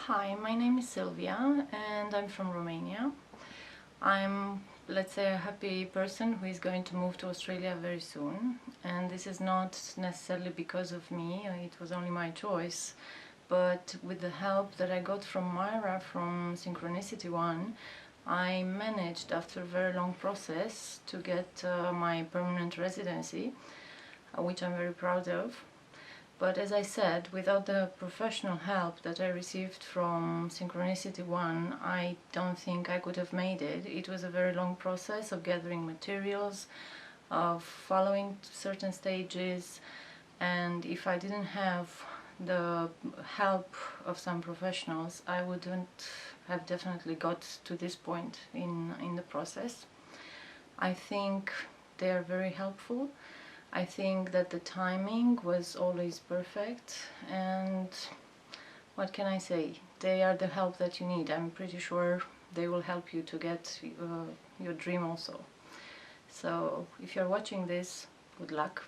Hi, my name is Sylvia and I'm from Romania. I'm, let's say, a happy person who is going to move to Australia very soon, and this is not necessarily because of me, it was only my choice, but with the help that I got from Myra from Synchronicity One, I managed after a very long process to get my permanent residency, which I'm very proud of. But as I said, without the professional help that I received from Synchronicity One, I don't think I could have made it. It was a very long process of gathering materials, of following certain stages, and if I didn't have the help of some professionals, I wouldn't have definitely got to this point in the process. I think they are very helpful. I think that the timing was always perfect, and what can I say? They are the help that you need. I'm pretty sure they will help you to get your dream also. So if you're watching this, good luck.